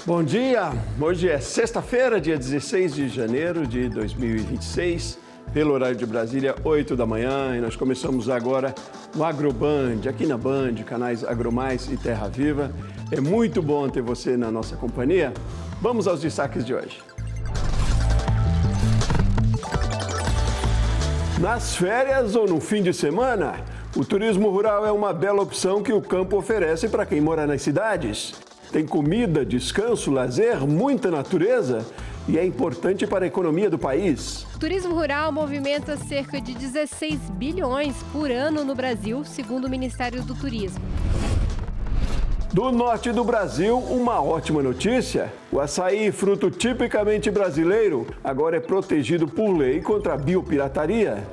Bom dia! Hoje é sexta-feira, dia 16 de janeiro de 2026, pelo horário de Brasília, 8 da manhã, e nós começamos agora o AgroBand, aqui na Band, canais AgroMais e Terra Viva. É muito bom ter você na nossa companhia. Vamos aos destaques de hoje. Nas férias ou no fim de semana, o turismo rural é uma bela opção que o campo oferece para quem mora nas cidades. Tem comida, descanso, lazer, muita natureza e é importante para a economia do país. O turismo rural movimenta cerca de 16 bilhões por ano no Brasil, segundo o Ministério do Turismo. Do norte do Brasil, uma ótima notícia. O açaí, fruto tipicamente brasileiro, agora é protegido por lei contra a biopirataria.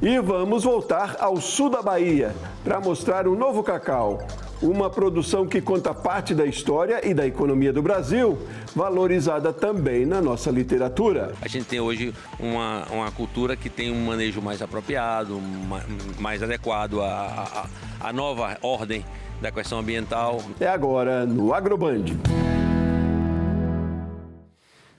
E vamos voltar ao sul da Bahia para mostrar o novo cacau. Uma produção que conta parte da história e da economia do Brasil, valorizada também na nossa literatura. A gente tem hoje uma cultura que tem um manejo mais apropriado, mais adequado à nova ordem da questão ambiental. É agora no AgroBand.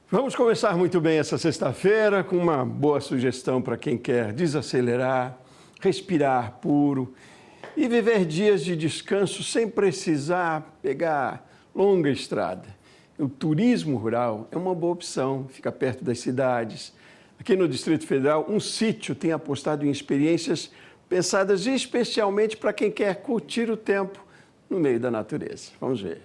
Vamos começar muito bem essa sexta-feira com uma boa sugestão para quem quer desacelerar, respirar puro e viver dias de descanso sem precisar pegar longa estrada. O turismo rural é uma boa opção, fica perto das cidades. Aqui no Distrito Federal, um sítio tem apostado em experiências pensadas especialmente para quem quer curtir o tempo no meio da natureza. Vamos ver.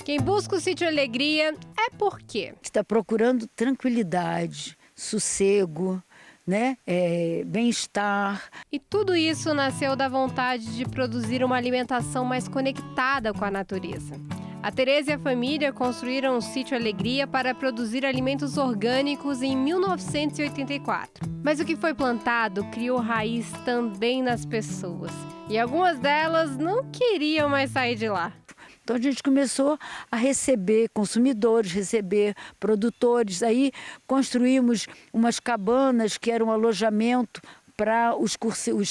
Quem busca o Sítio Alegria é porque está procurando tranquilidade, sossego, né? Bem-estar. E tudo isso nasceu da vontade de produzir uma alimentação mais conectada com a natureza. A Tereza e a família construíram o Sítio Alegria para produzir alimentos orgânicos em 1984. Mas o que foi plantado criou raiz também nas pessoas. E algumas delas não queriam mais sair de lá. Então a gente começou a receber consumidores, receber produtores. Aí construímos umas cabanas que eram um alojamento para os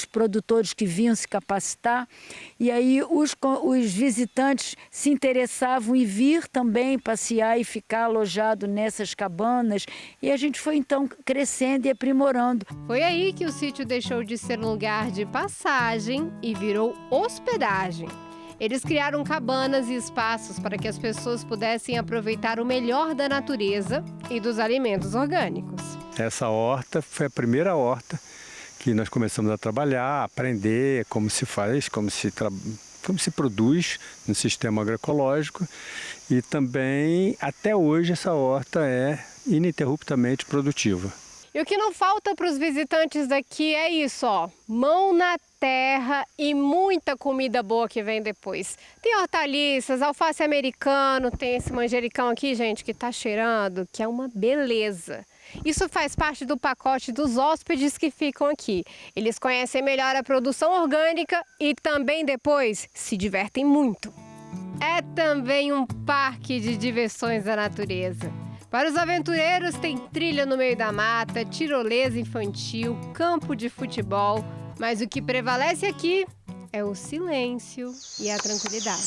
produtores que vinham se capacitar. E aí os visitantes se interessavam em vir também passear e ficar alojado nessas cabanas. E a gente foi então crescendo e aprimorando. Foi aí que o sítio deixou de ser um lugar de passagem e virou hospedagem. Eles criaram cabanas e espaços para que as pessoas pudessem aproveitar o melhor da natureza e dos alimentos orgânicos. Essa horta foi a primeira horta que nós começamos a trabalhar, a aprender como se faz, como se produz no sistema agroecológico. E também, até hoje, essa horta é ininterruptamente produtiva. E o que não falta para os visitantes daqui é isso, ó, mão na terra e muita comida boa que vem depois. Tem hortaliças, alface americano, tem esse manjericão aqui, gente, que tá cheirando, que é uma beleza. Isso faz parte do pacote dos hóspedes que ficam aqui. Eles conhecem melhor a produção orgânica e também depois se divertem muito. É também um parque de diversões da natureza. Para os aventureiros tem trilha no meio da mata, tirolesa infantil, campo de futebol, mas o que prevalece aqui é o silêncio e a tranquilidade.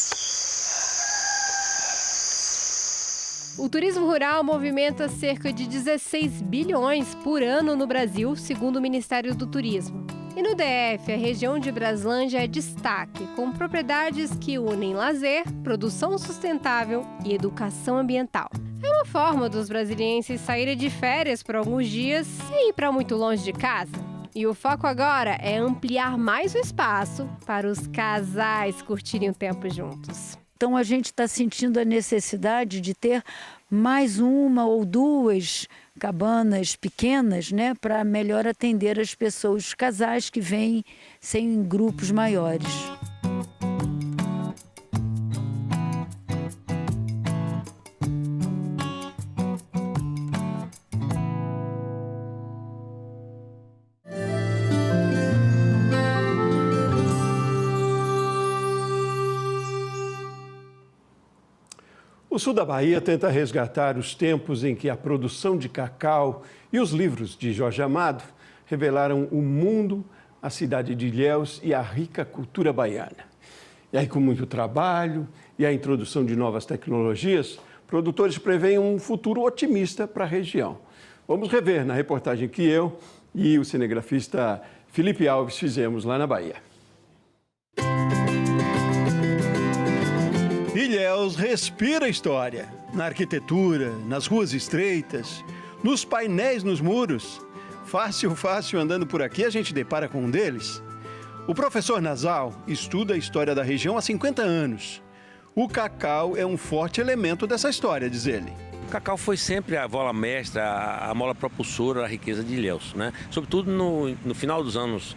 O turismo rural movimenta cerca de 16 bilhões por ano no Brasil, segundo o Ministério do Turismo. E no DF, a região de Braslândia é destaque, com propriedades que unem lazer, produção sustentável e educação ambiental. É uma forma dos brasilienses saírem de férias por alguns dias sem ir para muito longe de casa. E o foco agora é ampliar mais o espaço para os casais curtirem o tempo juntos. Então a gente está sentindo a necessidade de ter mais uma ou duas cabanas pequenas, né, para melhor atender as pessoas, os casais que vêm sem grupos maiores. O sul da Bahia tenta resgatar os tempos em que a produção de cacau e os livros de Jorge Amado revelaram o mundo a cidade de Ilhéus e a rica cultura baiana. E aí, com muito trabalho e a introdução de novas tecnologias, produtores preveem um futuro otimista para a região. Vamos rever na reportagem que eu e o cinegrafista Felipe Alves fizemos lá na Bahia. Ilhéus respira história. Na arquitetura, nas ruas estreitas, nos painéis nos muros. Fácil andando por aqui, a gente depara com um deles. O professor Nasal estuda a história da região há 50 anos. O cacau é um forte elemento dessa história, diz ele. O cacau foi sempre a mola mestra, a mola propulsora da riqueza de Ilhéus, né? Sobretudo no final dos anos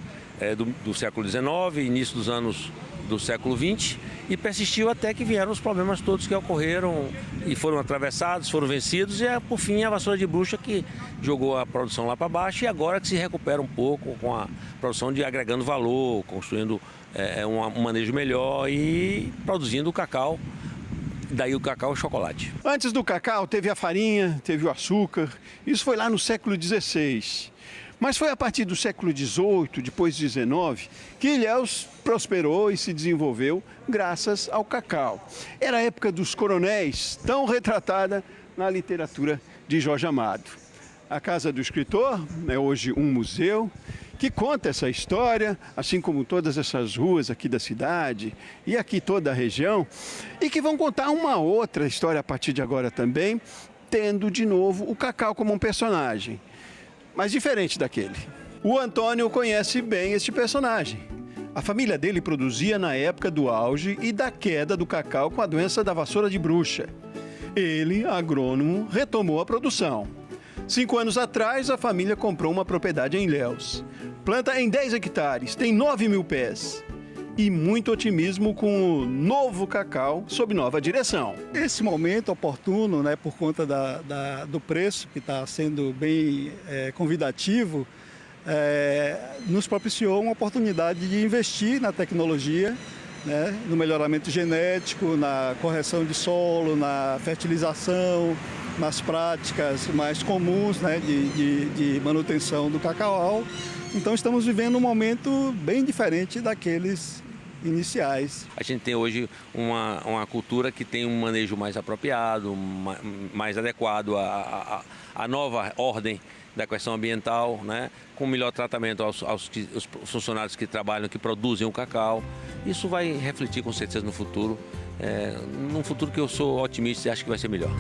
do século XIX, início dos anos do século XX, e persistiu até que vieram os problemas todos que ocorreram e foram atravessados, foram vencidos, e por fim a vassoura de bruxa que jogou a produção lá para baixo, e agora que se recupera um pouco com a produção de agregando valor, construindo um manejo melhor e produzindo o cacau. Daí o cacau e o chocolate. Antes do cacau teve a farinha, teve o açúcar, isso foi lá no século XVI. Mas foi a partir do século XVIII, depois XIX, que Ilhéus prosperou e se desenvolveu graças ao cacau. Era a época dos coronéis, tão retratada na literatura de Jorge Amado. A Casa do Escritor é hoje um museu que conta essa história, assim como todas essas ruas aqui da cidade e aqui toda a região, e que vão contar uma outra história a partir de agora também, tendo de novo o cacau como um personagem. Mas diferente daquele. O Antônio conhece bem este personagem. A família dele produzia na época do auge e da queda do cacau com a doença da vassoura de bruxa. Ele, agrônomo, retomou a produção. 5 anos atrás, a família comprou uma propriedade em Ilhéus. Planta em 10 hectares, tem 9.000 pés. E muito otimismo com o novo cacau sob nova direção. Esse momento oportuno, né, por conta do preço que está sendo bem convidativo, nos propiciou uma oportunidade de investir na tecnologia, né, no melhoramento genético, na correção de solo, na fertilização, nas práticas mais comuns, né, de manutenção do cacau. Então estamos vivendo um momento bem diferente daqueles iniciais. A gente tem hoje uma cultura que tem um manejo mais apropriado, mais adequado à nova ordem da questão ambiental, né? Com melhor tratamento aos funcionários que trabalham, que produzem o cacau. Isso vai refletir com certeza no futuro, num futuro que eu sou otimista e acho que vai ser melhor.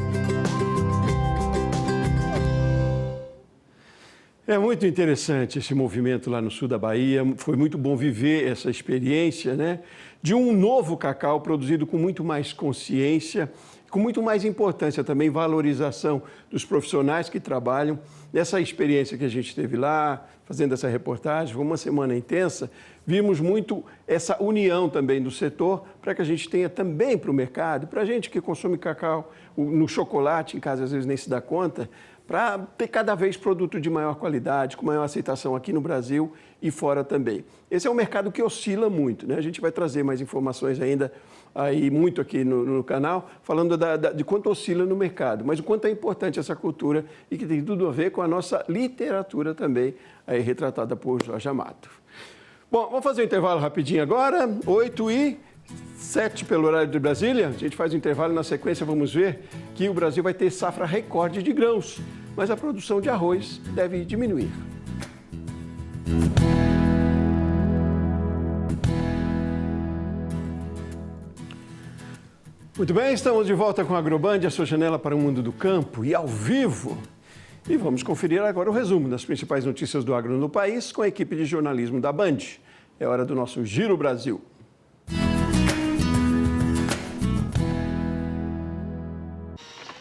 É muito interessante esse movimento lá no sul da Bahia. Foi muito bom viver essa experiência, né? De um novo cacau produzido com muito mais consciência, com muito mais importância também, valorização dos profissionais que trabalham. Nessa experiência que a gente teve lá, fazendo essa reportagem, foi uma semana intensa, vimos muito essa união também do setor para que a gente tenha também para o mercado, para a gente que consome cacau no chocolate, em casa às vezes nem se dá conta, para ter cada vez produto de maior qualidade, com maior aceitação aqui no Brasil e fora também. Esse é um mercado que oscila muito, né? A gente vai trazer mais informações ainda aí muito aqui no canal, falando de quanto oscila no mercado, mas o quanto é importante essa cultura e que tem tudo a ver com a nossa literatura também, aí retratada por Jorge Amado. Bom, vamos fazer um intervalo rapidinho agora, 8h07 pelo horário de Brasília. A gente faz um intervalo, na sequência vamos ver que o Brasil vai ter safra recorde de grãos, mas a produção de arroz deve diminuir. Muito bem, estamos de volta com a Agroband, a sua janela para o mundo do campo e ao vivo. E vamos conferir agora o resumo das principais notícias do agro no país com a equipe de jornalismo da Band. É hora do nosso Giro Brasil.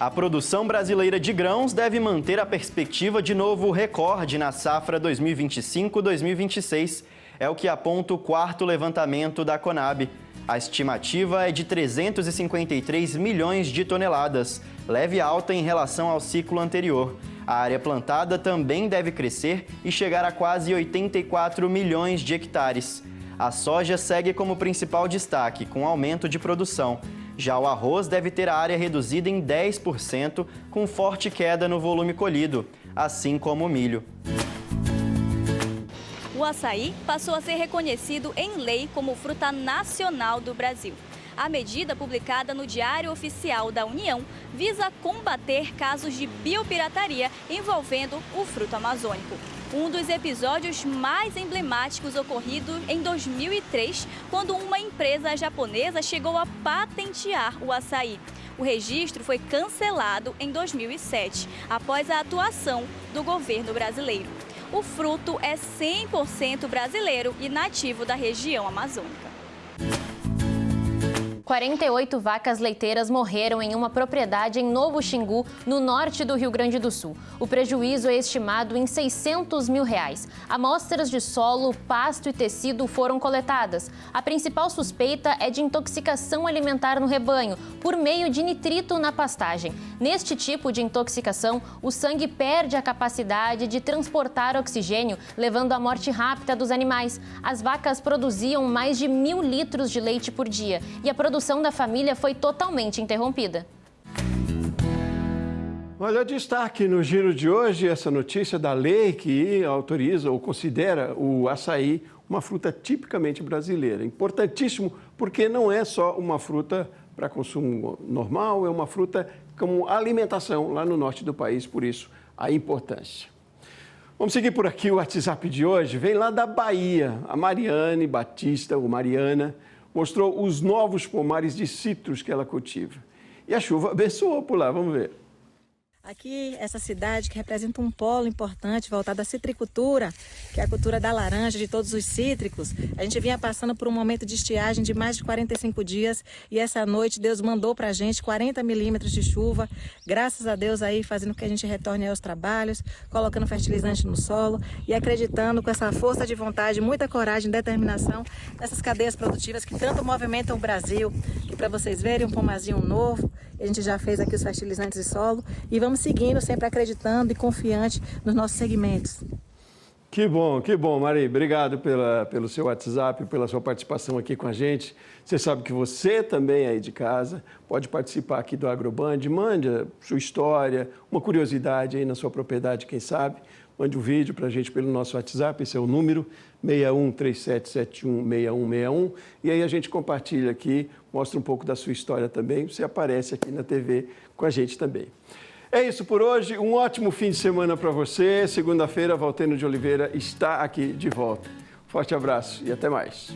A produção brasileira de grãos deve manter a perspectiva de novo recorde na safra 2025-2026. É o que aponta o 4º levantamento da Conab. A estimativa é de 353 milhões de toneladas, leve alta em relação ao ciclo anterior. A área plantada também deve crescer e chegar a quase 84 milhões de hectares. A soja segue como principal destaque, com aumento de produção. Já o arroz deve ter a área reduzida em 10%, com forte queda no volume colhido, assim como o milho. O O açaí passou a ser reconhecido em lei como fruta nacional do Brasil. A medida, publicada no Diário Oficial da União, visa combater casos de biopirataria envolvendo o fruto amazônico. Um dos episódios mais emblemáticos ocorrido em 2003, quando uma empresa japonesa chegou a patentear o açaí. O registro foi cancelado em 2007, após a atuação do governo brasileiro. O fruto é 100% brasileiro e nativo da região amazônica. 48 vacas leiteiras morreram em uma propriedade em Novo Xingu, no norte do Rio Grande do Sul. O prejuízo é estimado em R$600 mil. Amostras de solo, pasto e tecido foram coletadas. A principal suspeita é de intoxicação alimentar no rebanho, por meio de nitrito na pastagem. Neste tipo de intoxicação, o sangue perde a capacidade de transportar oxigênio, levando à morte rápida dos animais. As vacas produziam mais de 1.000 litros de leite por dia e a produção da família foi totalmente interrompida. Olha, destaque no giro de hoje essa notícia da lei que autoriza ou considera o açaí uma fruta tipicamente brasileira. Importantíssimo porque não é só uma fruta para consumo normal, é uma fruta como alimentação lá no norte do país, por isso a importância. Vamos seguir por aqui, o WhatsApp de hoje vem lá da Bahia. A Mariane Batista, ou Mariana, mostrou os novos pomares de citros que ela cultiva. E a chuva abençoou por lá, vamos ver. Aqui, essa cidade que representa um polo importante voltado à citricultura, que é a cultura da laranja, de todos os cítricos. A gente vinha passando por um momento de estiagem de mais de 45 dias e essa noite Deus mandou pra gente 40 milímetros de chuva. Graças a Deus aí fazendo com que a gente retorne aos trabalhos, colocando fertilizante no solo e acreditando com essa força de vontade, muita coragem e determinação nessas cadeias produtivas que tanto movimentam o Brasil. E para vocês verem, um pomarzinho novo, a gente já fez aqui os fertilizantes de solo e vamos seguindo, sempre acreditando e confiante nos nossos segmentos. Que bom, Mari. Obrigado pelo seu WhatsApp, pela sua participação aqui com a gente. Você sabe que você também aí de casa pode participar aqui do AgroBand. Mande a sua história, uma curiosidade aí na sua propriedade, quem sabe. Mande um vídeo para a gente pelo nosso WhatsApp, esse é o número 6137716161. E aí a gente compartilha aqui, mostra um pouco da sua história também. Você aparece aqui na TV com a gente também. É isso por hoje, um ótimo fim de semana para você. Segunda-feira, Valtênio de Oliveira está aqui de volta. Forte abraço e até mais.